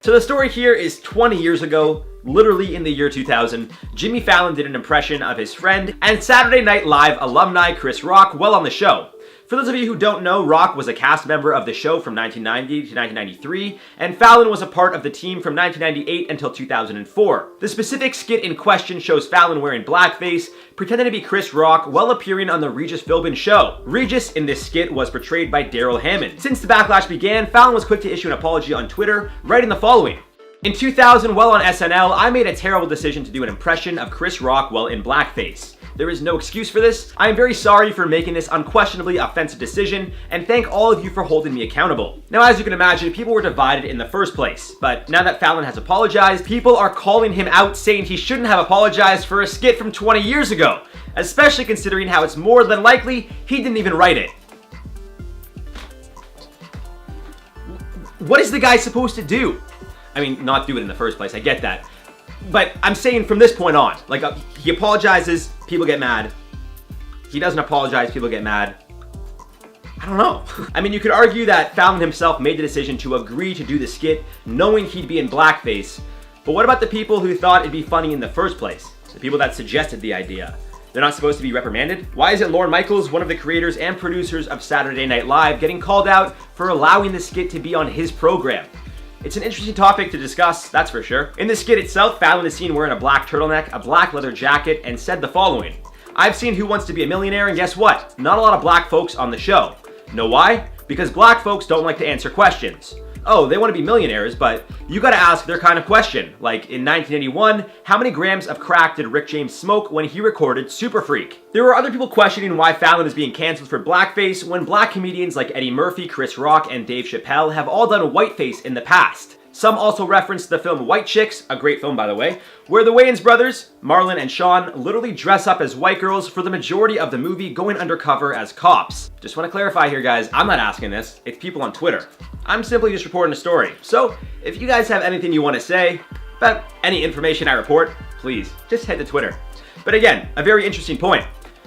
So the story here is 20 years ago, literally in the year 2000, Jimmy Fallon did an impression of his friend and Saturday Night Live alumni Chris Rock while on the show. For those of you who don't know, Rock was a cast member of the show from 1990 to 1993, and Fallon was a part of the team from 1998 until 2004. The specific skit in question shows Fallon wearing blackface, pretending to be Chris Rock while appearing on the Regis Philbin show. Regis in this skit was portrayed by Daryl Hammond. Since the backlash began, Fallon was quick to issue an apology on Twitter, writing the following. In 2000, while on SNL, I made a terrible decision to do an impression of Chris Rock while in blackface. There is no excuse for this. I am very sorry for making this unquestionably offensive decision, and thank all of you for holding me accountable. Now, as you can imagine, people were divided in the first place, but now that Fallon has apologized, people are calling him out saying he shouldn't have apologized for a skit from 20 years ago, especially considering how it's more than likely he didn't even write it. What is the guy supposed to do? I mean, not do it in the first place, I get that. But I'm saying from this point on, like, he apologizes, people get mad. He doesn't apologize, people get mad. I don't know. I mean, you could argue that Fallon himself made the decision to agree to do the skit knowing he'd be in blackface. But what about the people who thought it'd be funny in the first place? The people that suggested the idea. They're not supposed to be reprimanded? Why isn't Lorne Michaels, one of the creators and producers of Saturday Night Live, getting called out for allowing the skit to be on his program? It's an interesting topic to discuss, that's for sure. In the skit itself, Fallon is seen wearing a black turtleneck, a black leather jacket, and said the following. I've seen Who Wants to Be a Millionaire, and guess what? Not a lot of black folks on the show. Know why? Because black folks don't like to answer questions. Oh, they want to be millionaires, but you gotta ask their kind of question. Like, in 1981, how many grams of crack did Rick James smoke when he recorded Super Freak? There were other people questioning why Fallon is being canceled for blackface when black comedians like Eddie Murphy, Chris Rock, and Dave Chappelle have all done whiteface in the past. Some also referenced the film White Chicks, a great film by the way, where the Wayans brothers, Marlon and Sean, literally dress up as white girls for the majority of the movie going undercover as cops. Just want to clarify here guys, I'm not asking this, it's people on Twitter. I'm simply just reporting a story. So, if you guys have anything you want to say about any information I report, please, just head to Twitter. But again, a very interesting point.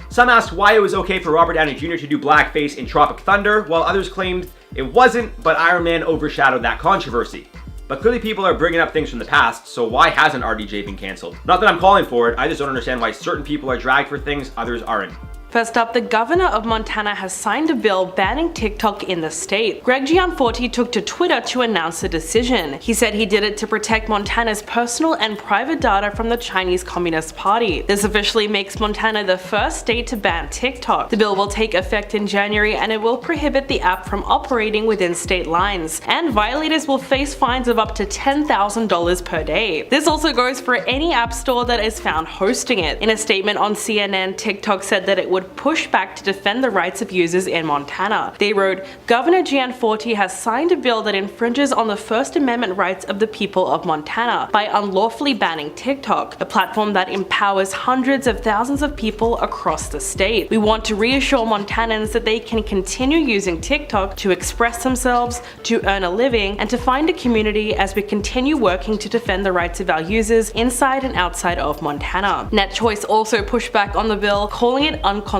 Some asked why it was okay for Robert Downey Jr. to do blackface in Tropic Thunder, while others claimed it wasn't, but Iron Man overshadowed that controversy. But clearly people are bringing up things from the past, so why hasn't RDJ been canceled? Not that I'm calling for it, I just don't understand why certain people are dragged for things others aren't. First up, the governor of Montana has signed a bill banning TikTok in the state. Greg Gianforte took to Twitter to announce the decision. He said he did it to protect Montana's personal and private data from the Chinese Communist Party. This officially makes Montana the first state to ban TikTok. The bill will take effect in January and it will prohibit the app from operating within state lines, and violators will face fines of up to $10,000 per day. This also goes for any app store that is found hosting it. In a statement on CNN, TikTok said that it would push back to defend the rights of users in Montana. They wrote, Governor Gianforte has signed a bill that infringes on the First Amendment rights of the people of Montana by unlawfully banning TikTok, a platform that empowers hundreds of thousands of people across the state. We want to reassure Montanans that they can continue using TikTok to express themselves, to earn a living, and to find a community as we continue working to defend the rights of our users inside and outside of Montana. NetChoice also pushed back on the bill, calling it unconstitutional.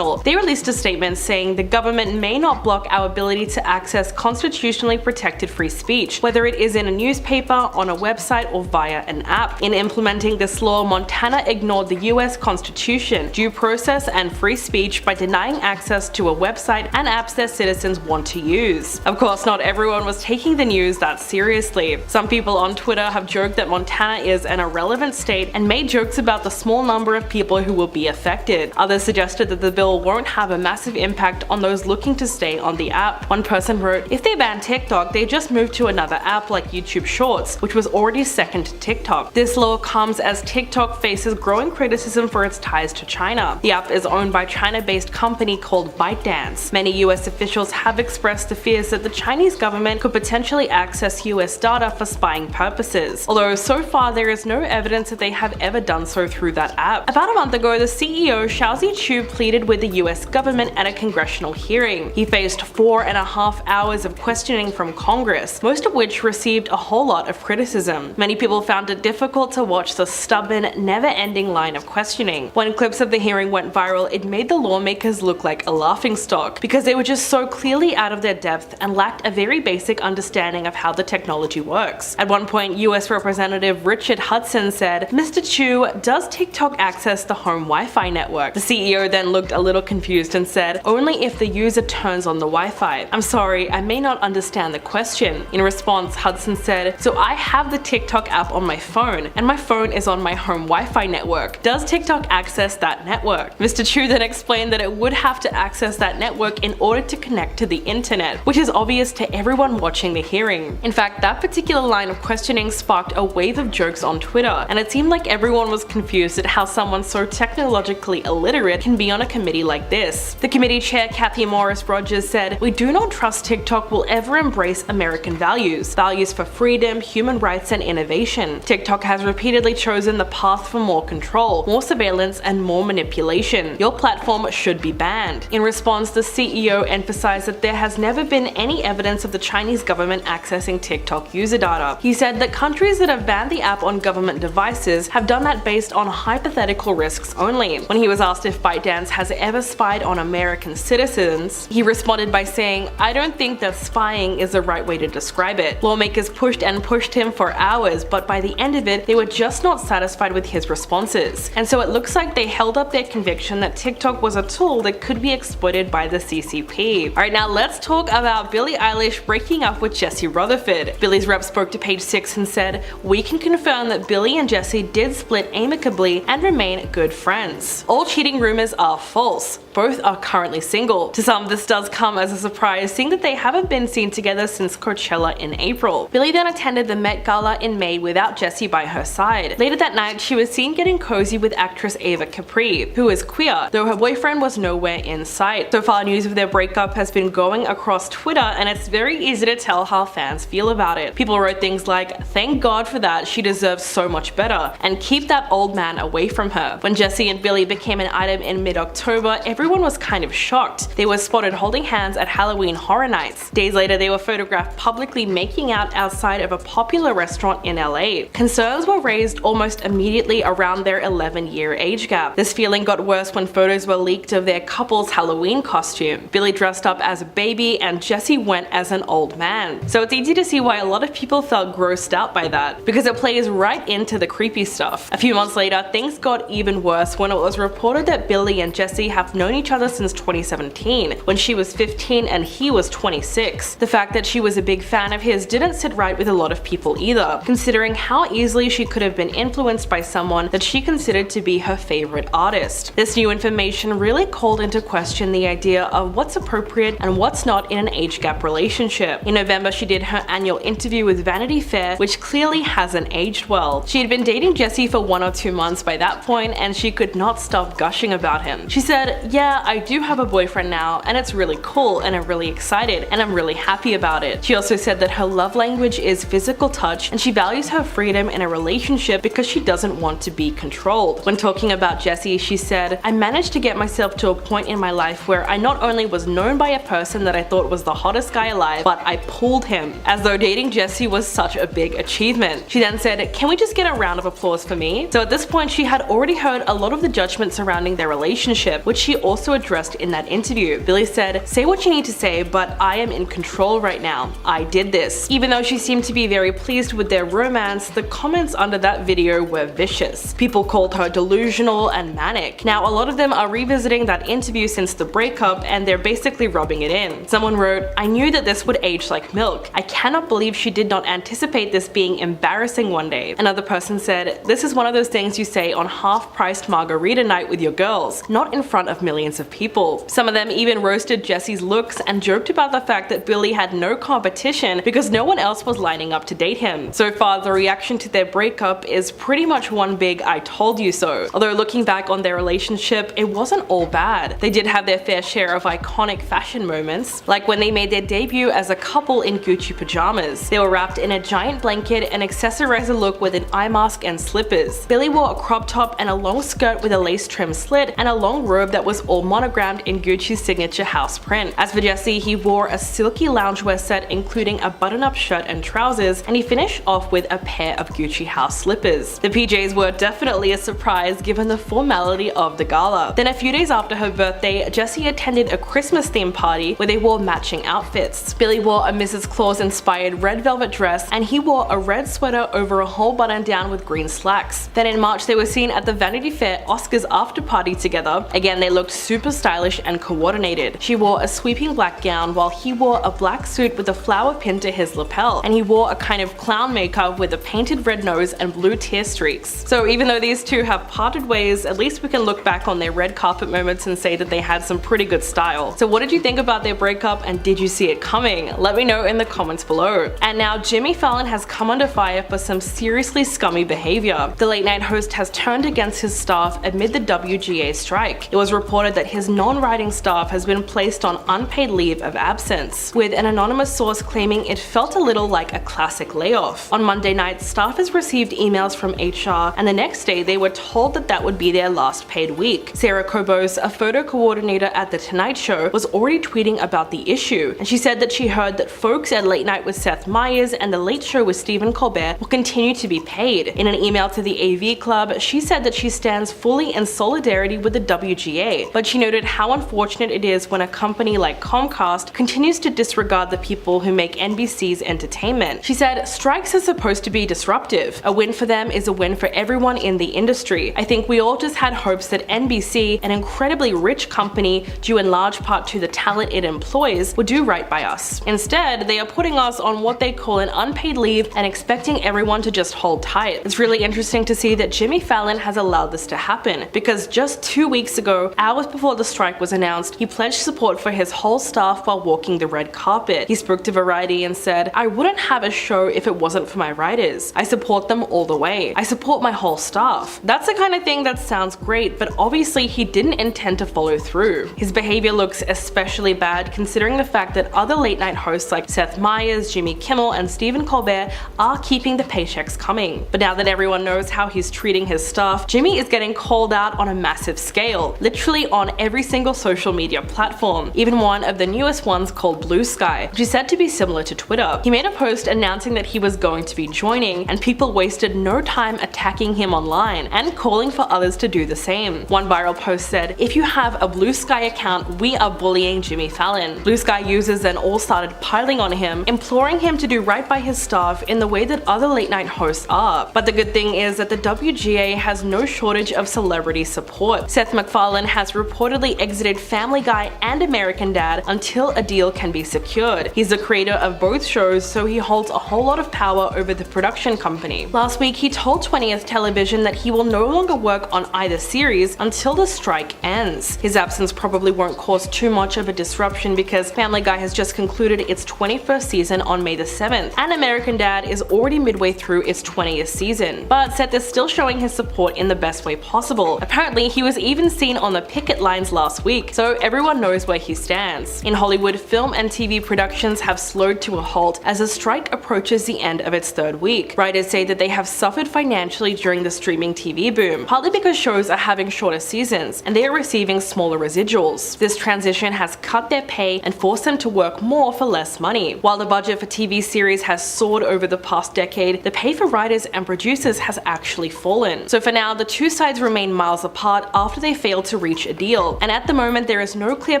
They released a statement saying the government may not block our ability to access constitutionally protected free speech, whether it is in a newspaper, on a website, or via an app. In implementing this law, Montana ignored the US Constitution, due process, and free speech by denying access to a website and apps their citizens want to use. Of course, not everyone was taking the news that seriously. Some people on Twitter have joked that Montana is an irrelevant state and made jokes about the small number of people who will be affected. Others suggested that the bill won't have a massive impact on those looking to stay on the app. One person wrote, if they ban TikTok, they just move to another app like YouTube Shorts, which was already second to TikTok. This law comes as TikTok faces growing criticism for its ties to China. The app is owned by China-based company called ByteDance. Many US officials have expressed the fears that the Chinese government could potentially access US data for spying purposes, although so far there is no evidence that they have ever done so through that app. About a month ago, the CEO Xiaozi Chu pleaded with the US government at a congressional hearing. He faced 4.5 hours of questioning from Congress, most of which received a whole lot of criticism. Many people found it difficult to watch the stubborn, never-ending line of questioning. When clips of the hearing went viral, it made the lawmakers look like a laughingstock because they were just so clearly out of their depth and lacked a very basic understanding of how the technology works. At one point, US Representative Richard Hudson said, "Mr. Chu, does TikTok access the home Wi-Fi network?" The CEO then looked a little confused and said, "Only if the user turns on the Wi-Fi. I'm sorry, I may not understand the question." In response, Hudson said, "So I have the TikTok app on my phone, and my phone is on my home Wi-Fi network. Does TikTok access that network?" Mr. Chu then explained that it would have to access that network in order to connect to the internet, which is obvious to everyone watching the hearing. In fact, that particular line of questioning sparked a wave of jokes on Twitter, and it seemed like everyone was confused at how someone so technologically illiterate can be on a committee like this. The committee chair, Kathy Morris Rogers, said, "We do not trust TikTok will ever embrace American values for freedom, human rights, and innovation. TikTok has repeatedly chosen the path for more control, more surveillance, and more manipulation. Your platform should be banned." In response, the CEO emphasized that there has never been any evidence of the Chinese government accessing TikTok user data. He said that countries that have banned the app on government devices have done that based on hypothetical risks only. When he was asked if ByteDance has ever spied on American citizens, he responded by saying, "I don't think that spying is the right way to describe it. Lawmakers pushed and pushed him for hours, but by the end of it, they were just not satisfied with his responses. And so it looks like they held up their conviction that TikTok was a tool that could be exploited by the CCP. Alright, now let's talk about Billie Eilish breaking up with Jesse Rutherford. Billie's rep spoke to Page 6 and said, "We can confirm that Billie and Jesse did split amicably and remain good friends. All cheating rumors are false. Both are currently single." To some, this does come as a surprise, seeing that they haven't been seen together since Coachella in April. Billie then attended the Met Gala in May without Jesse by her side. Later that night, she was seen getting cozy with actress Ava Capri, who is queer, though her boyfriend was nowhere in sight. So far, news of their breakup has been going across Twitter, and it's very easy to tell how fans feel about it. People wrote things like, "Thank God for that, she deserves so much better," and "Keep that old man away from her." When Jesse and Billie became an item in mid-October, everyone was kind of shocked. They were spotted holding hands at Halloween Horror Nights. Days later, they were photographed publicly making out outside of a popular restaurant in LA. Concerns were raised almost immediately around their 11-year age gap. This feeling got worse when photos were leaked of their couple's Halloween costume. Billie dressed up as a baby and Jesse went as an old man. So it's easy to see why a lot of people felt grossed out by that, because it plays right into the creepy stuff. A few months later, things got even worse when it was reported that Billie and Jesse have known each other since 2017, when she was 15 and he was 26. The fact that she was a big fan of his didn't sit right with a lot of people either, considering how easily she could have been influenced by someone that she considered to be her favorite artist. This new information really called into question the idea of what's appropriate and what's not in an age gap relationship. In November, she did her annual interview with Vanity Fair, which clearly hasn't aged well. She had been dating Jesse for 1 or 2 months by that point, and she could not stop gushing about him. She said, "Yeah, I do have a boyfriend now, and it's really cool, and I'm really excited, and I'm really happy about it." She also said that her love language is physical touch, and she values her freedom in a relationship because she doesn't want to be controlled. When talking about Jesse, she said, "I managed to get myself to a point in my life where I not only was known by a person that I thought was the hottest guy alive, but I pulled him," as though dating Jesse was such a big achievement. She then said, "Can we just get a round of applause for me?" So at this point, she had already heard a lot of the judgment surrounding their relationship, which she also addressed in that interview. Billie said, "Say what you need to say, but I am in control right now. I did this." Even though she seemed to be very pleased with their romance, the comments under that video were vicious. People called her delusional and manic. Now, a lot of them are revisiting that interview since the breakup, and they're basically rubbing it in. Someone wrote, "I knew that this would age like milk. I cannot believe she did not anticipate this being embarrassing one day." Another person said, "This is one of those things you say on half-priced margarita night with your girls, not in front of millions of people." Some of them even roasted Jesse's looks and joked about the fact that Billie had no competition because no one else was lining up to date him. So far, the reaction to their breakup is pretty much one big "I told you so." Although looking back on their relationship, it wasn't all bad. They did have their fair share of iconic fashion moments, like when they made their debut as a couple in Gucci pajamas. They were wrapped in a giant blanket and accessorized the look with an eye mask and slippers. Billie wore a crop top and a long skirt with a lace trim slit, outfit and a long robe that was all monogrammed in Gucci's signature house print. As for Jesse, he wore a silky loungewear set including a button-up shirt and trousers, and he finished off with a pair of Gucci house slippers. The PJs were definitely a surprise given the formality of the gala. Then a few days after her birthday, Jessie attended a Christmas-themed party where they wore matching outfits. Billie wore a Mrs. Claus-inspired red velvet dress, and he wore a red sweater over a whole button-down with green slacks. Then in March, they were seen at the Vanity Fair Oscars after party together. Again, they looked super stylish and coordinated. She wore a sweeping black gown while he wore a black suit with a flower pinned to his lapel, and he wore a kind of clown makeup with a painted red nose and blue tear streaks. So even though these two have parted ways, at least we can look back on their red carpet moments and say that they had some pretty good style. So what did you think about their breakup, and did you see it coming? Let me know in the comments below. And now Jimmy Fallon has come under fire for some seriously scummy behavior. The late night host has turned against his staff amid the WGA strike. It was reported that his non-writing staff has been placed on unpaid leave of absence, with an anonymous source claiming it felt a little like a classic layoff. On Monday night, staffers received emails from HR, and the next day they were told that that would be their last paid week. Sarah Kobos, a photo coordinator at The Tonight Show, was already tweeting about the issue, and she said that she heard that folks at Late Night with Seth Meyers and The Late Show with Stephen Colbert will continue to be paid. In an email to the AV Club, she said that she stands fully in solidarity with the WGA, but she noted how unfortunate it is when a company like Comcast continues to disregard the people who make NBC's entertainment. She said, "Strikes are supposed to be disruptive. A win for them is a win for everyone in the industry. I think we all just had hopes that NBC, an incredibly rich company due in large part to the talent it employs, would do right by us. Instead, they are putting us on what they call an unpaid leave and expecting everyone to just hold tight." It's really interesting to see that Jimmy Fallon has allowed this to happen, because just 2 weeks ago, hours before the strike was announced, he pledged support for his whole staff while walking the red carpet. He spoke to Variety and said, "I wouldn't have a show if it wasn't for my writers. I support them all the way. I support my whole staff." That's the kind of thing that sounds great, but obviously he didn't intend to follow through. His behavior looks especially bad considering the fact that other late night hosts like Seth Meyers, Jimmy Kimmel, and Stephen Colbert are keeping the paychecks coming. But now that everyone knows how he's treating his staff, Jimmy is getting called out on a massive scale, literally on every single social media platform, even one of the newest ones called Blue Sky, which is said to be similar to Twitter. He made a post announcing that he was going to be joining, and people wasted no time attacking him online and calling for others to do the same. One viral post said, "If you have a Blue Sky account, we are bullying Jimmy Fallon." Blue Sky users then all started piling on him, imploring him to do right by his staff in the way that other late night hosts are. But the good thing is that the WGA has no shortage of celebrity support. Seth MacFarlane has reportedly exited Family Guy and American Dad until a deal can be secured. He's the creator of both shows, so he holds a whole lot of power over the production company. Last week, he told 20th Television that he will no longer work on either series until the strike ends. His absence probably won't cause too much of a disruption because Family Guy has just concluded its 21st season on May the 7th, and American Dad is already midway through its 20th season. But Seth is still showing his support in the best way possible. Apparently, he was even seen on the picket lines last week, so everyone knows where he stands. In Hollywood, film and TV productions have slowed to a halt as the strike approaches the end of its third week. Writers say that they have suffered financially during the streaming TV boom, partly because shows are having shorter seasons and they are receiving smaller residuals. This transition has cut their pay and forced them to work more for less money. While the budget for TV series has soared over the past decade, the pay for writers and producers has actually fallen. So for now, the two sides remain miles apart after they failed to reach a deal, and at the moment there is no clear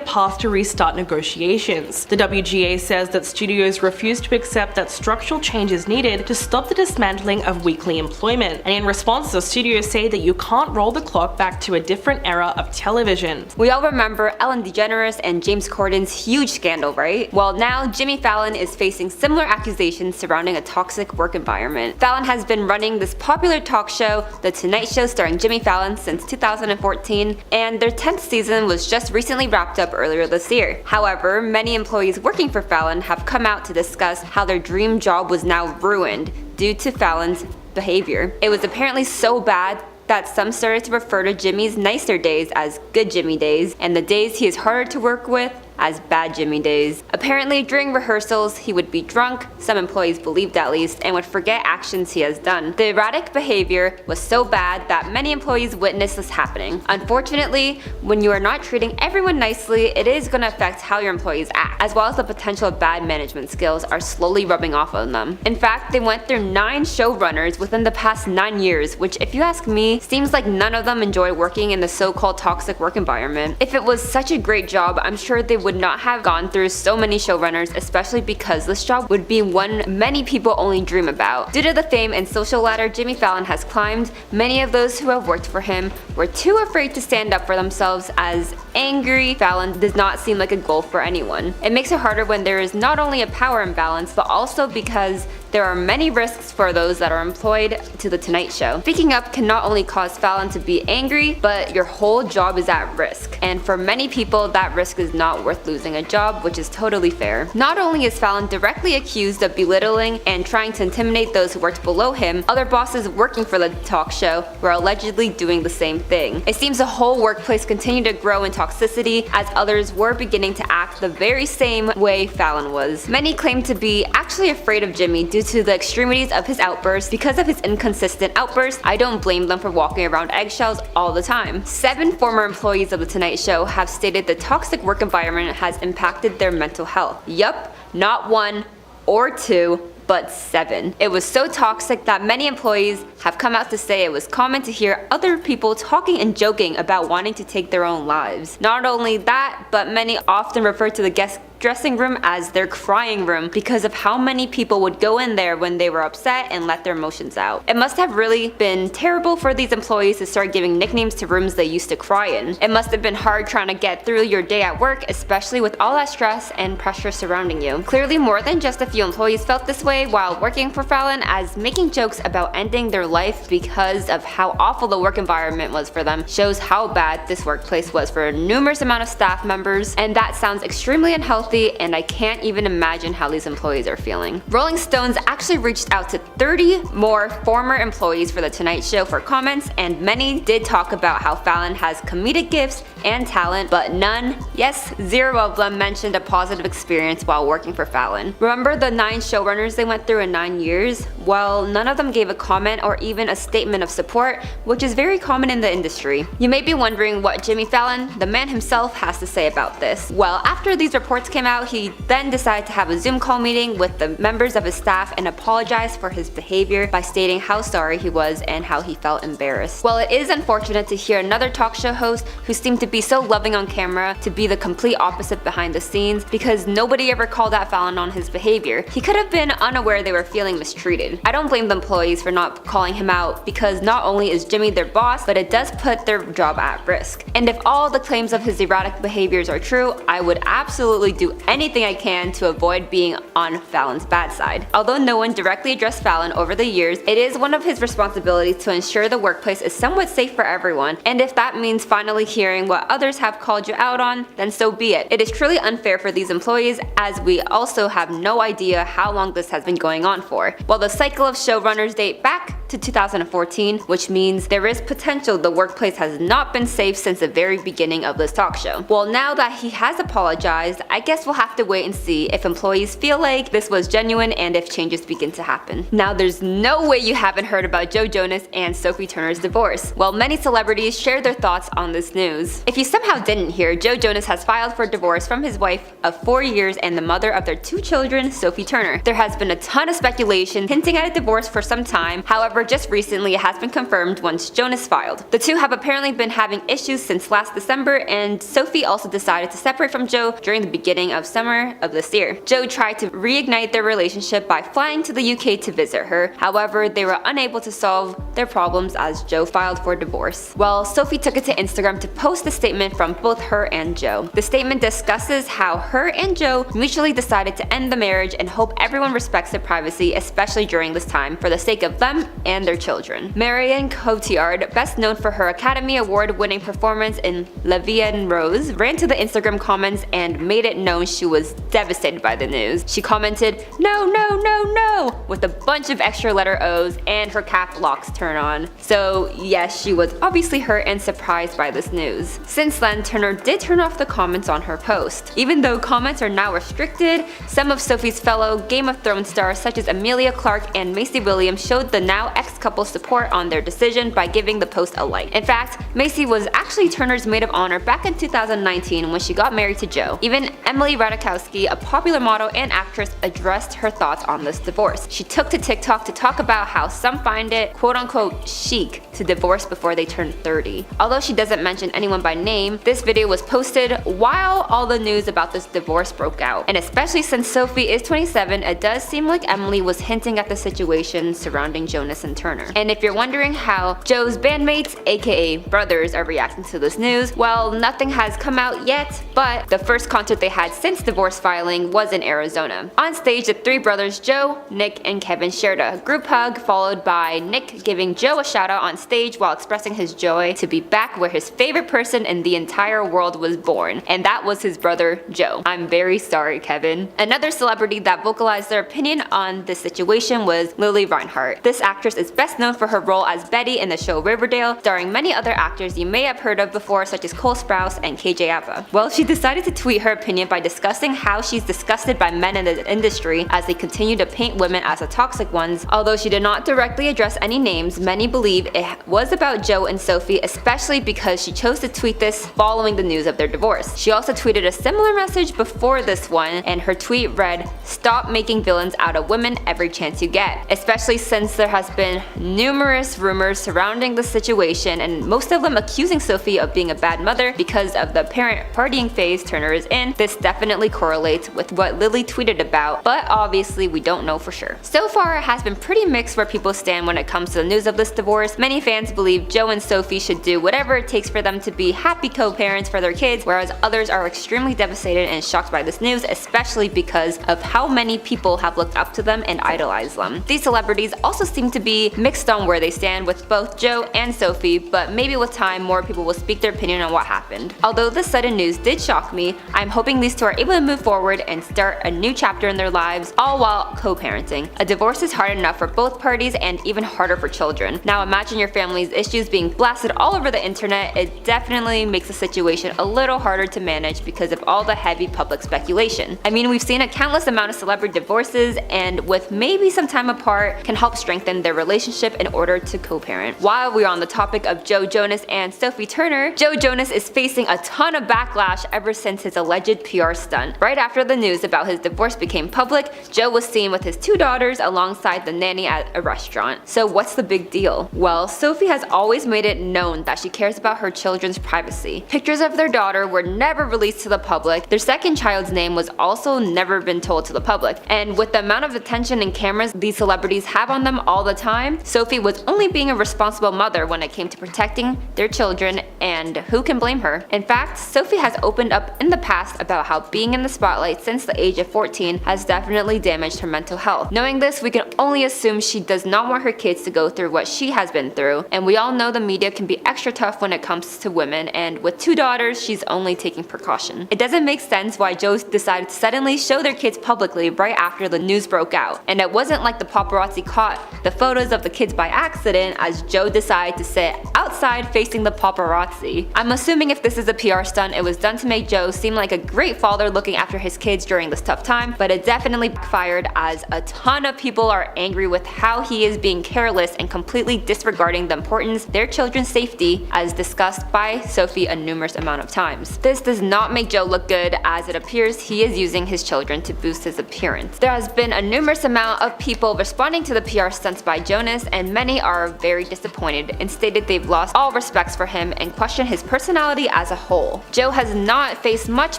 path to restart negotiations. The WGA says that studios refuse to accept that structural change is needed to stop the dismantling of weekly employment, and in response the studios say that you can't roll the clock back to a different era of television. We all remember Ellen DeGeneres and James Corden's huge scandal, right? Well, now Jimmy Fallon is facing similar accusations surrounding a toxic work environment. Fallon has been running this popular talk show, The Tonight Show starring Jimmy Fallon, since 2014, and their 10th season was just recently wrapped up earlier this year. However, many employees working for Fallon have come out to discuss how their dream job was now ruined due to Fallon's behavior. It was apparently so bad that some started to refer to Jimmy's nicer days as good Jimmy days, and the days he is harder to work with as Bad Jimmy days. Apparently, during rehearsals, he would be drunk, some employees believed at least, and would forget actions he has done. The erratic behavior was so bad that many employees witnessed this happening. Unfortunately, when you are not treating everyone nicely, it is going to affect how your employees act, as well as the potential of bad management skills are slowly rubbing off on them. In fact, they went through 9 showrunners within the past 9 years, which if you ask me, seems like none of them enjoy working in the so-called toxic work environment. If it was such a great job, I'm sure they would not have gone through so many showrunners, especially because this job would be one many people only dream about. Due to the fame and social ladder Jimmy Fallon has climbed, many of those who have worked for him were too afraid to stand up for themselves, as angry Fallon does not seem like a goal for anyone. It makes it harder when there is not only a power imbalance, but also because there are many risks for those that are employed to The Tonight Show. Speaking up can not only cause Fallon to be angry, but your whole job is at risk. And for many people, that risk is not worth losing a job, which is totally fair. Not only is Fallon directly accused of belittling and trying to intimidate those who worked below him, other bosses working for the talk show were allegedly doing the same thing. It seems the whole workplace continued to grow in toxicity as others were beginning to act the very same way Fallon was. Many claim to be actually afraid of Jimmy due to the extremities of his outbursts. Because of his inconsistent outbursts, I don't blame them for walking around eggshells all the time. 7 former employees of The Tonight Show have stated the toxic work environment has impacted their mental health. Yup, not 1 or 2, but 7. It was so toxic that many employees have come out to say it was common to hear other people talking and joking about wanting to take their own lives. Not only that, but many often refer to the guest dressing room as their crying room because of how many people would go in there when they were upset and let their emotions out. It must have really been terrible for these employees to start giving nicknames to rooms they used to cry in. It must have been hard trying to get through your day at work, especially with all that stress and pressure surrounding you. Clearly, more than just a few employees felt this way while working for Fallon, as making jokes about ending their life because of how awful the work environment was for them shows how bad this workplace was for a numerous amount of staff members, and that sounds extremely unhealthy, and I can't even imagine how these employees are feeling. Rolling Stones actually reached out to 30 more former employees for The Tonight Show for comments, and many did talk about how Fallon has comedic gifts and talent, but none, yes, 0 of them mentioned a positive experience while working for Fallon. Remember the 9 showrunners they went through in 9 years? Well, none of them gave a comment or even a statement of support, which is very common in the industry. You may be wondering what Jimmy Fallon, the man himself, has to say about this. Well, after these reports came out, he then decided to have a Zoom call meeting with the members of his staff and apologize for his behavior by stating how sorry he was and how he felt embarrassed. Well, it is unfortunate to hear another talk show host who seemed to be so loving on camera to be the complete opposite behind the scenes, because nobody ever called out Fallon on his behavior. He could have been unaware they were feeling mistreated. I don't blame the employees for not calling him out, because not only is Jimmy their boss, but it does put their job at risk. And if all the claims of his erratic behaviors are true, I would absolutely do anything I can to avoid being on Fallon's bad side. Although no one directly addressed Fallon over the years, it is one of his responsibilities to ensure the workplace is somewhat safe for everyone, and if that means finally hearing what others have called you out on, then so be it. It is truly unfair for these employees, as we also have no idea how long this has been going on for. While the cycle of showrunners date back to 2014, which means there is potential the workplace has not been safe since the very beginning of this talk show. Well, now that he has apologized, I guess we'll have to wait and see if employees feel like this was genuine and if changes begin to happen. Now, there's no way you haven't heard about Joe Jonas and Sophie Turner's divorce. Well, many celebrities shared their thoughts on this news. If you somehow didn't hear, Joe Jonas has filed for divorce from his wife of 4 years and the mother of their 2 children, Sophie Turner. There has been a ton of speculation hinting at a divorce for some time. However, just recently it has been confirmed once Jonas filed. The two have apparently been having issues since last December, and Sophie also decided to separate from Joe during the beginning of summer of this year. Joe tried to reignite their relationship by flying to the UK to visit her. However, they were unable to solve their problems as Joe filed for divorce. Well, Sophie took it to Instagram to post a statement from both her and Joe. The statement discusses how her and Joe mutually decided to end the marriage and hope everyone respects their privacy, especially during this time, for the sake of them and their children. Marion Cotillard, best known for her Academy Award-winning performance in La Vie en Rose, ran to the Instagram comments and made it known she was devastated by the news. She commented, "No, no, no, no," with a bunch of extra letter O's, and her cap locks turn on. So yes, she was obviously hurt and surprised by this news. Since then, Turner did turn off the comments on her post. Even though comments are now restricted, some of Sophie's fellow Game of Thrones stars such as Emilia Clarke and Maisie Williams showed the now ex-couple's support on their decision by giving the post a like. In fact, Maisie was actually Turner's maid of honor back in 2019 when she got married to Joe. Even Emily Ratajkowski, a popular model and actress, addressed her thoughts on this divorce. She took to TikTok to talk about how some find it quote-unquote chic to divorce before they turn 30. Although she doesn't mention anyone by name, this video was posted while all the news about this divorce broke out. And especially since Sophie is 27, it does seem like Emily was hinting at the situation surrounding Jonas and Turner. And if you're wondering how Joe's bandmates, aka brothers, are reacting to this news, well, nothing has come out yet, but the first concert they had since divorce filing was in Arizona. On stage, the three brothers Joe, Nick, and Kevin shared a group hug, followed by Nick giving Joe a shout out on stage while expressing his joy to be back where his favorite person in the entire world was born, and that was his brother Joe. I'm very sorry, Kevin. Another celebrity that vocalized their opinion on this situation was Lily Reinhart. This actress is best known for her role as Betty in the show Riverdale, starring many other actors you may have heard of before such as Cole Sprouse and KJ Apa. Well, she decided to tweet her opinion by discussing how she's disgusted by men in the industry as they continue to paint women as the toxic ones. Although she did not directly address any names, many believe it was about Joe and Sophie, especially because she chose to tweet this following the news of their divorce. She also tweeted a similar message before this one, and her tweet read, "Stop making villains out of women every chance you get," especially since there has been numerous rumors surrounding the situation, and most of them accusing Sophie of being a bad mother because of the parent partying phase Turner is in. This definitely correlates with what Lily tweeted about, but obviously we don't know for sure. So far, it has been pretty mixed where people stand when it comes to the news of this divorce. Many fans believe Joe and Sophie should do whatever it takes for them to be happy co-parents for their kids, whereas others are extremely devastated and shocked by this news, especially because of how many people have looked up to them and idolized them. These celebrities also seem to be mixed on where they stand with both Joe and Sophie, but maybe with time more people will speak their opinion on what happened. Although this sudden news did shock me, I'm hoping these two are able to move forward and start a new chapter in their lives, all while co-parenting. A divorce is hard enough for both parties and even harder for children. Now imagine your family's issues being blasted all over the internet. It definitely makes the situation a little harder to manage because of all the heavy public speculation. I mean, we've seen a countless amount of celebrity divorces, and with maybe some time apart can help strengthen their relationship in order to co-parent. While we're on the topic of Joe Jonas and Sophie Turner, Joe Jonas is facing a ton of backlash ever since his alleged PR stunt. Right after the news about his divorce became public, Joe was seen with his two daughters alongside the nanny at a restaurant. So what's the big deal? Well, Sophie has always made it known that she cares about her children's privacy. Pictures of their daughter were never released to the public. Their second child's name was also never been told to the public. And with the amount of attention and cameras these celebrities have on them all the time, Sophie was only being a responsible mother when it came to protecting their children, and who can blame her? In fact, Sophie has opened up in the past about how being in the spotlight since the age of 14 has definitely damaged her mental health. Knowing this, we can only assume she does not want her kids to go through what she has been through, and we all know the media can be extra tough when it comes to women, and with two daughters, she's only taking precaution. It doesn't make sense why Joe decided to suddenly show their kids publicly right after the news broke out, and it wasn't like the paparazzi caught the photos of the kids by accident, as Joe decided to sit outside facing the paparazzi. I'm assuming if this is a PR stunt, it was done to make Joe seem like a great father looking after his kids during this tough time, but it definitely backfired as a ton of people are angry with how he is being careless and completely disregarding the importance of their children's safety, as discussed by Sophie a numerous amount of times. This does not make Joe look good, as it appears he is using his children to boost his appearance. There has been a numerous amount of people responding to the PR stunts by Jonas, and many are very disappointed and stated they've lost all respects for him and question his personality as a whole. Joe has not faced much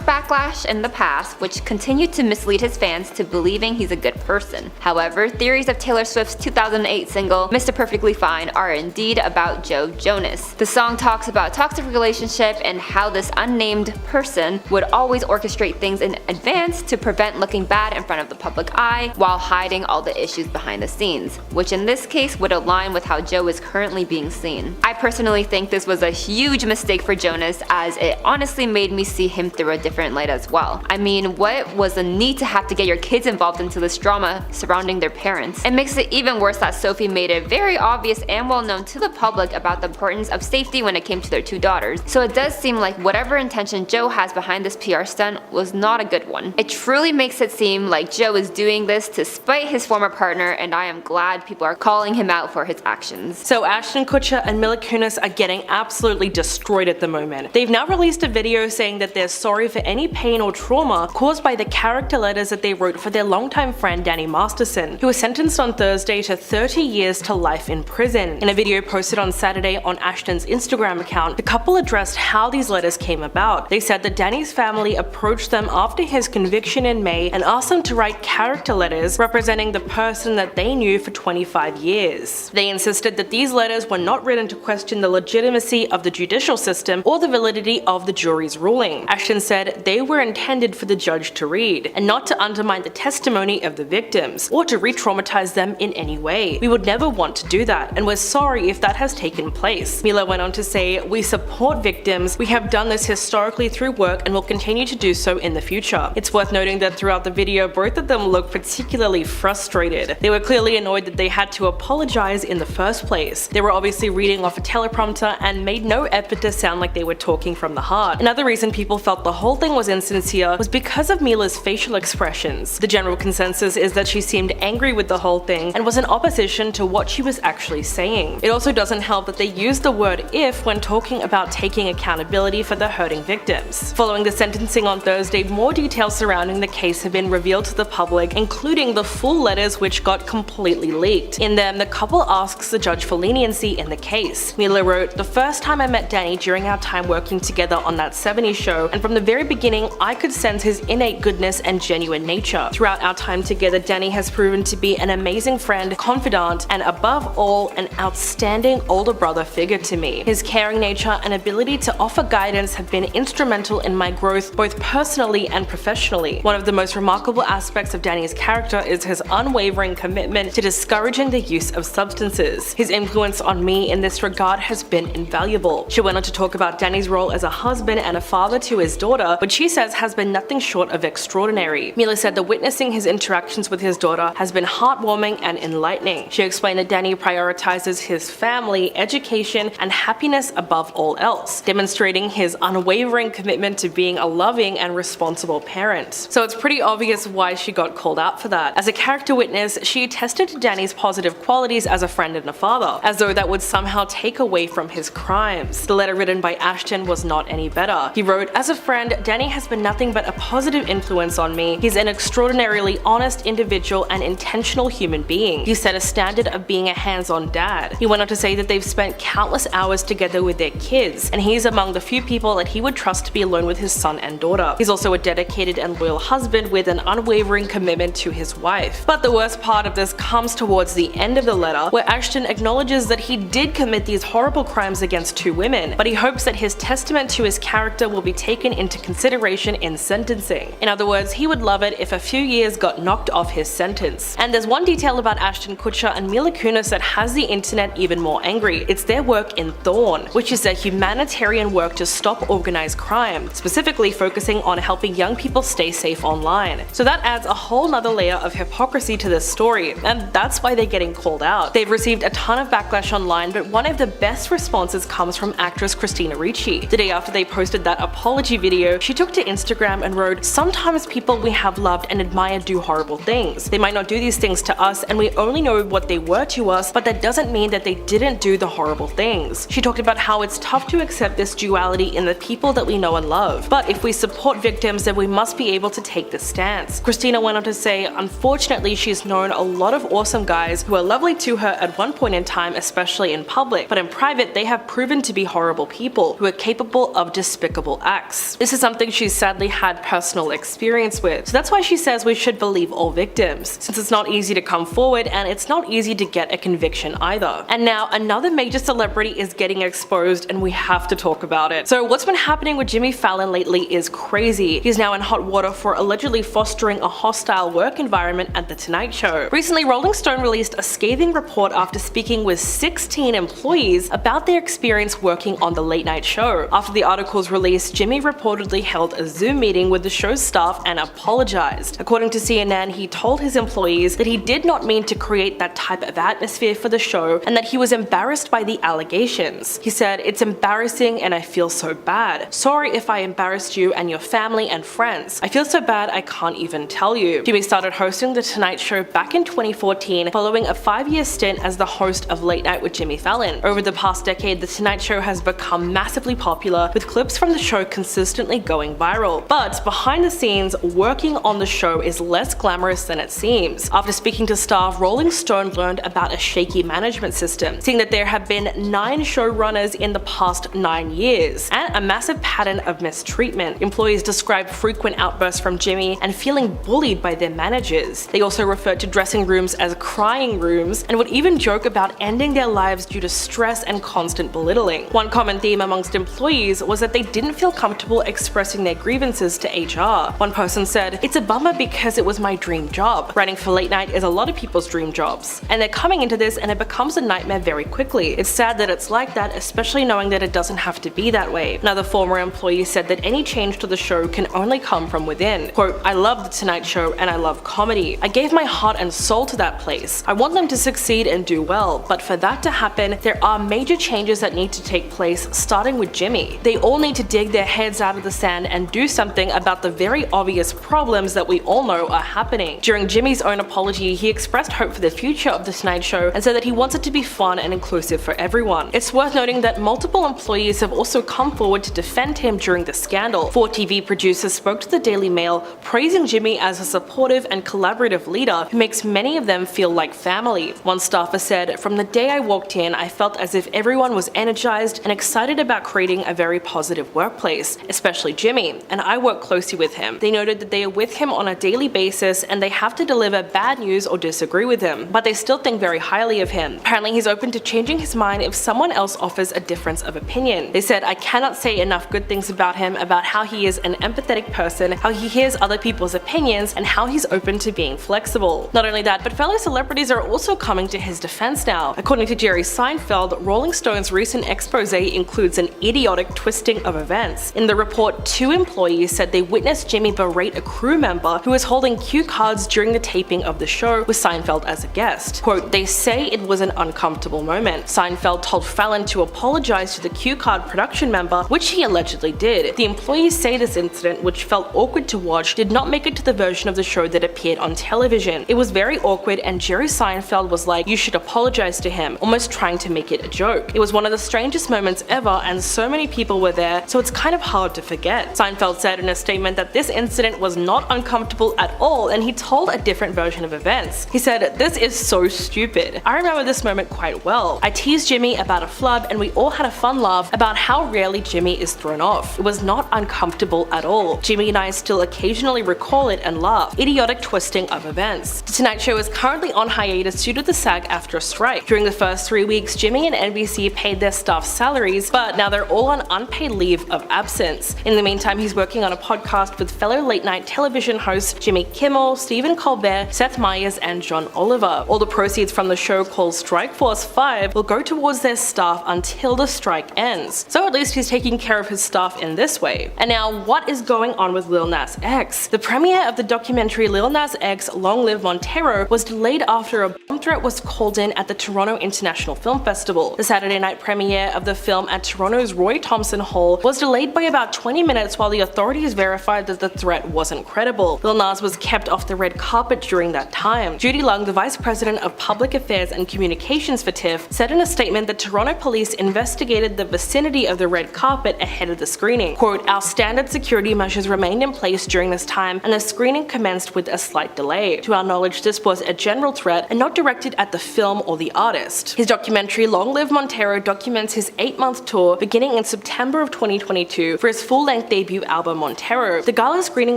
backlash in the past, which continued to mislead his fans to believing he's a good person. However, theories of Taylor Swift's 2008 single Mr. Perfectly Fine are indeed about Joe Jonas. The song talks about a toxic relationship and how this unnamed person would always orchestrate things in advance to prevent looking bad in front of the public eye while hiding all the issues behind the scenes, which in this this case would align with how Joe is currently being seen. I personally think this was a huge mistake for Jonas, as it honestly made me see him through a different light as well. I mean, what was the need to have to get your kids involved into this drama surrounding their parents? It makes it even worse that Sophie made it very obvious and well known to the public about the importance of safety when it came to their two daughters. So it does seem like whatever intention Joe has behind this PR stunt was not a good one. It truly makes it seem like Joe is doing this to spite his former partner, and I am glad people are calling him out for his actions. So Ashton Kutcher and Mila Kunis are getting absolutely destroyed at the moment. They've now released a video saying that they're sorry for any pain or trauma caused by the character letters that they wrote for their longtime friend Danny Masterson, who was sentenced on Thursday to 30 years to life in prison. In a video posted on Saturday on Ashton's Instagram account, the couple addressed how these letters came about. They said that Danny's family approached them after his conviction in May and asked them to write character letters representing the person that they knew for 25 years. They insisted that these letters were not written to question the legitimacy of the judicial system or the validity of the jury's ruling. Ashton said they were intended for the judge to read, and not to undermine the testimony of the victims, or to re-traumatize them in any way. We would never want to do that, and we're sorry if that has taken place. Mila went on to say, "We support victims, we have done this historically through work and will continue to do so in the future." It's worth noting that throughout the video, both of them looked particularly frustrated. They were clearly annoyed that they had to apologize in the first place. They were obviously reading off a teleprompter and made no effort to sound like they were talking from the heart. Another reason people felt the whole thing was insincere was because of Mila's facial expressions. The general consensus is that she seemed angry with the whole thing and was in opposition to what she was actually saying. It also doesn't help that they used the word "if" when talking about taking accountability for the hurting victims. Following the sentencing on Thursday, more details surrounding the case have been revealed to the public, including the full letters which got completely leaked. In them, the couple asks the judge for leniency in the case. Mila wrote, "The first time I met Danny during our time working together on that 70s show, and from the very beginning I could sense his innate goodness and genuine nature. Throughout our time together, Danny has proven to be an amazing friend, confidant, and above all, an outstanding older brother figure to me. His caring nature and ability to offer guidance have been instrumental in my growth both personally and professionally. One of the most remarkable aspects of Danny's character is his unwavering commitment to discouraging the use of substances. His influence on me in this regard has been invaluable." She went on to talk about Danny's role as a husband and a father to his daughter, which she says has been nothing short of extraordinary. Mila said that witnessing his interactions with his daughter has been heartwarming and enlightening. She explained that Danny prioritizes his family, education, and happiness above all else, demonstrating his unwavering commitment to being a loving and responsible parent. So it's pretty obvious why she got called out for that. As a character witness, she attested to Danny's positive qualities as a friend and a father, as though that would somehow take away from his crimes. The letter written by Ashton was not any better. He wrote, "As a friend, Danny has been nothing but a positive influence on me. He's an extraordinarily honest individual and intentional human being. He set a standard of being a hands-on dad." He went on to say that they've spent countless hours together with their kids, and he's among the few people that he would trust to be alone with his son and daughter. He's also a dedicated and loyal husband with an unwavering commitment to his wife. But the worst part of this comes towards the end of the letter, where Ashton acknowledges that he did commit these horrible crimes against two women, but he hopes that his testament to his character will be taken into consideration in sentencing. In other words, he would love it if a few years got knocked off his sentence. And there's one detail about Ashton Kutcher and Mila Kunis that has the internet even more angry. It's their work in Thorn, which is a humanitarian work to stop organized crime, specifically focusing on helping young people stay safe online. So that adds a whole nother layer of hypocrisy to this story, and that's why they're getting called out. They've received a ton of backlash online, but one of the best responses comes from actress Christina Ricci. The day after they posted that apology video, she took to Instagram and wrote, "Sometimes people we have loved and admired do horrible things. They might not do these things to us and we only know what they were to us, but that doesn't mean that they didn't do the horrible things." She talked about how it's tough to accept this duality in the people that we know and love, but if we support victims then we must be able to take this stance. Christina went on to say, "Unfortunately, she's known a lot of awesome guys who are lovely to her at one point in time, especially in public, but in private they have proven to be horrible people who are capable of despicable acts." This is something she's sadly had personal experience with, so that's why she says we should believe all victims, since it's not easy to come forward and it's not easy to get a conviction either. And now another major celebrity is getting exposed and we have to talk about it. So what's been happening with Jimmy Fallon lately is crazy. He's now in hot water for allegedly fostering a hostile work environment at The Tonight Show. Recently, Rolling Stone released a scathing report after speaking with 16 employees about their experience working on the late night show. After the article's release, Jimmy reportedly held a Zoom meeting with the show's staff and apologized. According to CNN, he told his employees that he did not mean to create that type of atmosphere for the show and that he was embarrassed by the allegations. He said, "It's embarrassing and I feel so bad. Sorry if I embarrassed you and your family and friends. I feel so bad I can't even tell you." Jimmy started hosting The Tonight Show back in 2014 following a 5-year stint as the host of Late Night with Jimmy Fallon. Over the past decade, The Tonight Show has become massively popular, with clips from the show consistently going viral. But behind the scenes, working on the show is less glamorous than it seems. After speaking to staff, Rolling Stone learned about a shaky management system, seeing that there have been 9 showrunners in the past 9 years, and a massive pattern of mistreatment. Employees described frequent outbursts from Jimmy and feeling bullied by their managers. They also referred to dressing rooms as crying rooms and would even joke about ending their lives due to stress and constant belittling. One common theme amongst employees was that they didn't feel comfortable expressing their grievances to HR. One person said, "It's a bummer because it was my dream job. Writing for late night is a lot of people's dream jobs. And they're coming into this and it becomes a nightmare very quickly. It's sad that it's like that, especially knowing that it doesn't have to be that way." Another former employee said that any change to the show can only come from within. Quote, "I love The Tonight Show and I love comedy. I gave my heart and soul to that place. I want them to succeed and do well, but for that to happen, there are major changes that need to take place, starting with Jimmy. They all need to dig their heads out of the sand and do something about the very obvious problems that we all know are happening." During Jimmy's own apology, he expressed hope for the future of The Tonight Show and said that he wants it to be fun and inclusive for everyone. It's worth noting that multiple employees have also come forward to defend him during the scandal. 4 TV producers spoke to the Daily Mail, praising Jimmy as a supportive and collaborative leader who makes many of them feel like family. One staffer said, "From the day I walked in, I felt as if everyone was energized and excited about creating a very positive workplace, especially Jimmy, and I work closely with him. They noted that they are with him on a daily basis and they have to deliver bad news or disagree with him, but they still think very highly of him. Apparently he's open to changing his mind if someone else offers a difference of opinion." They said, "I cannot say enough good things about him, about how he is an empathetic person, how he hears other people's opinions, and how he's open to being flexible." Not only that, but fellow celebrities are also coming to his defense now. According to Jerry Seinfeld, Rolling Stone's recent expose includes an idiotic twisting of events. In the report, 2 employees said they witnessed Jimmy berate a crew member who was holding cue cards during the taping of the show with Seinfeld as a guest. Quote, "They say it was an uncomfortable moment. Seinfeld told Fallon to apologize to the cue card production member, which he allegedly did. The employees say this incident, which felt awkward to watch, did not make it to the version of the show that appeared on television. It was very awkward and Jerry Seinfeld was like, 'You should apologize to him,' almost trying to make it a joke. It was one of the strangest moments ever and so many people were there, so it's kind of hard to forget." Seinfeld said in a statement that this incident was not uncomfortable at all and he told a different version of events. He said, "This is so stupid. I remember this moment quite well. I teased Jimmy about a flub and we all had a fun laugh about how rarely Jimmy is thrown off. It was not uncomfortable at all. Jimmy and I still occasionally recall it and laugh. Idiotic twisting of events." The Tonight Show is currently on hiatus due to the SAG-AFTRA strike. During the first 3 weeks, Jimmy and NBC paid their staff salaries, but now they're all on unpaid leave of absence. In the meantime, he's working on a podcast with fellow late night television hosts Jimmy Kimmel, Stephen Colbert, Seth Meyers, and John Oliver. All the proceeds from the show called Strike Force 5 will go towards their staff until the strike ends. So at least he's taking care of his staff in this way. And now, what is going on with Lil Nas X? The premiere of the documentary Lil Nas X Long Live Montero was delayed after a bomb threat was called in at the Toronto International Film Festival. The Saturday night premiere of the film at Toronto's Roy Thomson Hall was delayed by about 20 minutes while the authorities verified that the threat wasn't credible. Lil Nas was kept off the red carpet during that time. Judy Lung, the Vice President of Public Affairs and Communications for TIFF, said in a statement that Toronto police investigated the vicinity of the red carpet ahead of the screening. Quote, "Our standard security measures remained in place during this time and the screening commenced with a slight delay. To our knowledge, this was a general threat and not directed at the film or the artist." His documentary Long Live Montero documents his 8-month tour beginning in September of 2022 for his full-length debut album Montero. The gala screening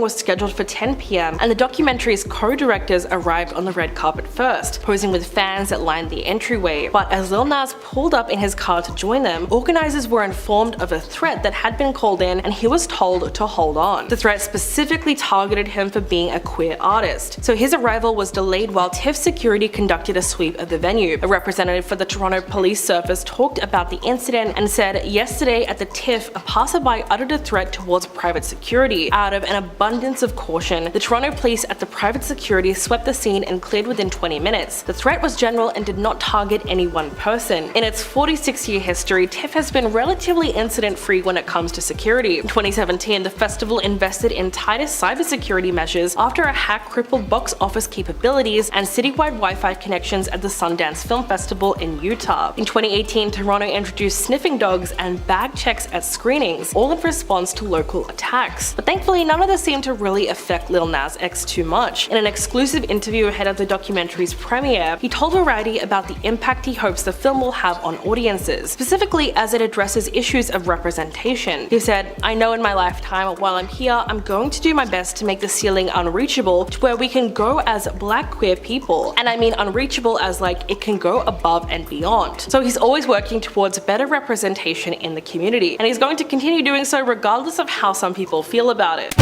was scheduled for 10 p.m. and the documentary's co-directors arrived on the red carpet first, posing with fans that lined the entryway. But as Lil Nas pulled up in his car to join them, organizers were informed of a threat that had been called in and he was told to hold on. The threat specifically targeted him for being a queer artist, so his arrival was delayed while TIFF security conducted a sweep of the venue. A representative for the Toronto Police Service talked about the incident and said, "Yesterday at the TIFF, a passerby uttered a threat towards private security. Out of an abundance of caution, the Toronto police at the private security swept the scene and cleared within 20 minutes. The threat was general and did not target any one person." In its 46-year history, TIFF has been relatively incident-free when it comes to security. In 2017, the festival invested in tighter cybersecurity measures after a hack crippled box office capabilities and citywide Wi-Fi connections at the Sundance Film Festival in Utah. In 2018, Toronto introduced sniffing dogs and bag checks at screenings, all in response to local attacks. But thankfully, none of this seemed to really affect Lil Nas X too much. In an exclusive interview ahead of the documentary's premiere, he told Variety about the impact he hopes the film will have on audiences, specifically as it addresses issues of representation. He said, "I know in my lifetime, while I'm here, I'm going to do my best to make the ceiling unreachable to where we can go as black queer people. And I mean unreachable as like it can go above and beyond." So he's always working towards better representation in the community, and he's going to continue doing so regardless of how some people feel about it.